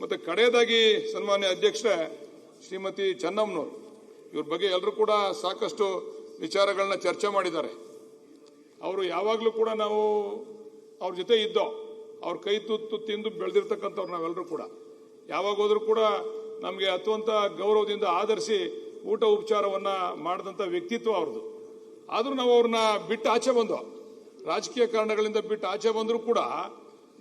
ಮತ್ತೆ ಕಡೆಯದಾಗಿ ಸನ್ಮಾನ್ಯ ಅಧ್ಯಕ್ಷರೇ, ಶ್ರೀಮತಿ ಚೆನ್ನಮ್ಮನವರು, ಇವ್ರ ಬಗ್ಗೆ ಎಲ್ಲರೂ ಕೂಡ ಸಾಕಷ್ಟು ವಿಚಾರಗಳನ್ನ ಚರ್ಚೆ ಮಾಡಿದ್ದಾರೆ. ಅವರು ಯಾವಾಗಲೂ ಕೂಡ ನಾವು ಅವ್ರ ಜೊತೆ ಇದ್ದೋ, ಅವ್ರ ಕೈ ತುತ್ತು ತಿಂದು ಬೆಳೆದಿರ್ತಕ್ಕಂಥವ್ರು ನಾವೆಲ್ಲರೂ ಕೂಡ. ಯಾವಾಗ ಹೋದ್ರೂ ಕೂಡ ನಮಗೆ ಅತ್ಯಂತ ಗೌರವದಿಂದ ಆಧರಿಸಿ ಊಟ ಉಪಚಾರವನ್ನ ಮಾಡಿದಂಥ ವ್ಯಕ್ತಿತ್ವ ಅವ್ರದ್ದು. ಆದರೂ ನಾವು ಅವ್ರನ್ನ ಬಿಟ್ಟು ಆಚೆ ಬಂದೋ, ರಾಜಕೀಯ ಕಾರಣಗಳಿಂದ ಬಿಟ್ಟು ಆಚೆ ಬಂದರೂ ಕೂಡ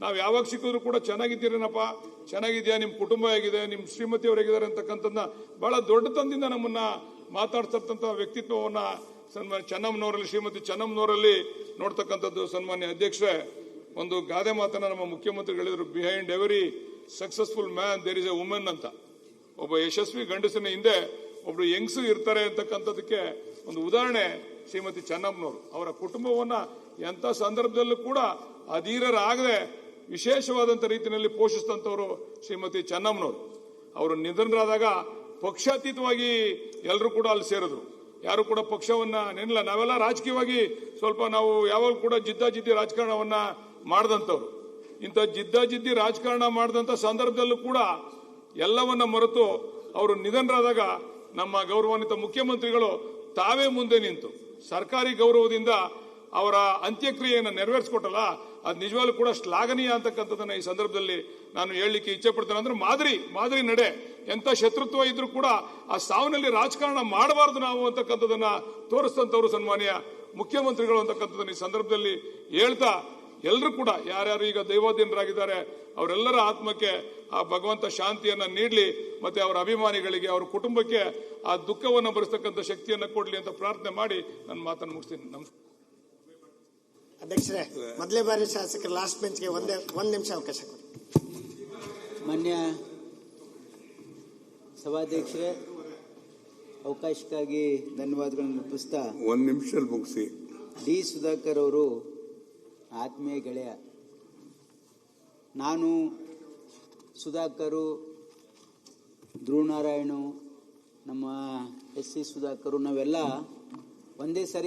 ನಾವು ಯಾವಾಗ ಸಿಕ್ಕಿದ್ರು ಕೂಡ ಚೆನ್ನಾಗಿದ್ದೀರೇನಪ್ಪ, ಚೆನ್ನಾಗಿದೆಯಾ, ನಿಮ್ಮ ಕುಟುಂಬ ಹೇಗಿದೆ, ನಿಮ್ಮ ಶ್ರೀಮತಿಯವರು ಹೇಗಿದ್ದಾರೆ ಅಂತಕ್ಕಂಥದ್ದನ್ನ ಬಹಳ ದೊಡ್ಡತನದಿಂದ ನಮ್ಮನ್ನ ಮಾತಾಡ್ತಿರ್ತಂಥ ವ್ಯಕ್ತಿತ್ವವನ್ನ ಸನ್ಮಾನ್ಯ ಚೆನ್ನಮ್ಮನವರಲ್ಲಿ, ಶ್ರೀಮತಿ ಚೆನ್ನಮ್ಮನವರಲ್ಲಿ ನೋಡ್ತಕ್ಕಂಥದ್ದು. ಸನ್ಮಾನ್ಯ ಅಧ್ಯಕ್ಷರೇ, ಒಂದು ಗಾದೆ ಮಾತನ್ನ ನಮ್ಮ ಮುಖ್ಯಮಂತ್ರಿಗಳಿದ್ರು, behind every successful man there is a women ಅಂತ. ಒಬ್ಬ ಯಶಸ್ವಿ ಗಂಡಸಿನ ಹಿಂದೆ ಒಬ್ರು ಹೆಂಗಸು ಇರ್ತಾರೆ ಅಂತಕ್ಕಂಥದಕ್ಕೆ ಒಂದು ಉದಾಹರಣೆ ಶ್ರೀಮತಿ ಚೆನ್ನಮ್ಮನವರು. ಅವರ ಕುಟುಂಬವನ್ನ ಎಂಥ ಸಂದರ್ಭದಲ್ಲೂ ಕೂಡ ಅಧೀರರಾಗದೆ ವಿಶೇಷವಾದಂಥ ರೀತಿಯಲ್ಲಿ ಪೋಷಿಸಿದಂಥವರು ಶ್ರೀಮತಿ ಚೆನ್ನಮ್ಮನವರು. ಅವರು ನಿಧನರಾದಾಗ ಪಕ್ಷಾತೀತವಾಗಿ ಎಲ್ಲರೂ ಕೂಡ ಅಲ್ಲಿ ಸೇರಿದ್ರು. ಯಾರು ಕೂಡ ಪಕ್ಷವನ್ನ ನೆನಲ್ಲ. ನಾವೆಲ್ಲ ರಾಜಕೀಯವಾಗಿ ಸ್ವಲ್ಪ ನಾವು ಯಾವಾಗ ಕೂಡ ಜಿದ್ದಾಜಿದ್ದಿ ರಾಜಕಾರಣವನ್ನ ಮಾಡಿದಂಥವ್ರು. ಇಂಥ ಜಿದ್ದಾಜಿದ್ದಿ ರಾಜಕಾರಣ ಮಾಡಿದಂಥ ಸಂದರ್ಭದಲ್ಲೂ ಕೂಡ ಎಲ್ಲವನ್ನ ಮರೆತು ಅವರು ನಿಧನರಾದಾಗ ನಮ್ಮ ಗೌರವಾನ್ವಿತ ಮುಖ್ಯಮಂತ್ರಿಗಳು ತಾವೇ ಮುಂದೆ ನಿಂತು ಸರ್ಕಾರಿ ಗೌರವದಿಂದ ಅವರ ಅಂತ್ಯಕ್ರಿಯೆಯನ್ನು ನೆರವೇರಿಸಿಕೊಟ್ಟಲ್ಲ, ಅದು ನಿಜವಾಗ್ಲೂ ಕೂಡ ಶ್ಲಾಘನೀಯ ಅಂತಕ್ಕಂಥದ್ದನ್ನ ಈ ಸಂದರ್ಭದಲ್ಲಿ ನಾನು ಹೇಳಲಿಕ್ಕೆ ಇಚ್ಛೆ ಪಡ್ತೇನೆ. ಅಂದ್ರೆ ಮಾದರಿ ನಡೆ. ಎಂಥ ಶತ್ರುತ್ವ ಇದ್ರೂ ಕೂಡ ಆ ಸಾವಿನಲ್ಲಿ ರಾಜಕಾರಣ ಮಾಡಬಾರದು ನಾವು ಅಂತಕ್ಕಂಥದ್ದನ್ನ ತೋರಿಸ್ತಂಥವ್ರು ಸನ್ಮಾನ್ಯ ಮುಖ್ಯಮಂತ್ರಿಗಳು ಅಂತಕ್ಕಂಥದ್ದನ್ನ ಈ ಸಂದರ್ಭದಲ್ಲಿ ಹೇಳ್ತಾ, ಎಲ್ಲರೂ ಕೂಡ ಯಾರ್ಯಾರು ಈಗ ದೈವಾಧೀನರಾಗಿದ್ದಾರೆ ಅವರೆಲ್ಲರ ಆತ್ಮಕ್ಕೆ ಆ ಭಗವಂತ ಶಾಂತಿಯನ್ನ ನೀಡಲಿ, ಮತ್ತೆ ಅವರ ಅಭಿಮಾನಿಗಳಿಗೆ, ಅವರ ಕುಟುಂಬಕ್ಕೆ ಆ ದುಃಖವನ್ನು ಭರಿಸತಕ್ಕಂಥ ಶಕ್ತಿಯನ್ನ ಕೊಡ್ಲಿ ಅಂತ ಪ್ರಾರ್ಥನೆ ಮಾಡಿ ನನ್ನ ಮಾತನ್ನು ಮುಗಿಸ್ತೀನಿ. ನಮಸ್ಕಾರ ಅಧ್ಯಕ್ಷರೇ, ಮೊದಲೇ ಬಾರಿ ಶಾಸಕರು ಲಾಸ್ಟ್ ಬೆಂಚ್ಗೆ ಒಂದ್ ನಿಮಿಷ ಅವಕಾಶ ಕೊಡಿ. ಮಾನ್ಯ ಸಭಾಧ್ಯಕ್ಷರೇ, ಅವಕಾಶಕ್ಕಾಗಿ ಧನ್ಯವಾದಗಳನ್ನು ಅರ್ಪಿಸ್ತಾ ಒಂದು ನಿಮಿಷ ಮುಗಿಸಿ. ಡಿ ಸುಧಾಕರ್ ಅವರು ಆತ್ಮೀಯ ಗೆಳೆಯ. ನಾನು ಸುಧಾಕರು, ಧ್ರುವನಾರಾಯಣು, ನಮ್ಮ ಎಸ್ ಸಿ ಸುಧಾಕರು, ನಾವೆಲ್ಲ ಒಂದೇ ಸರಿ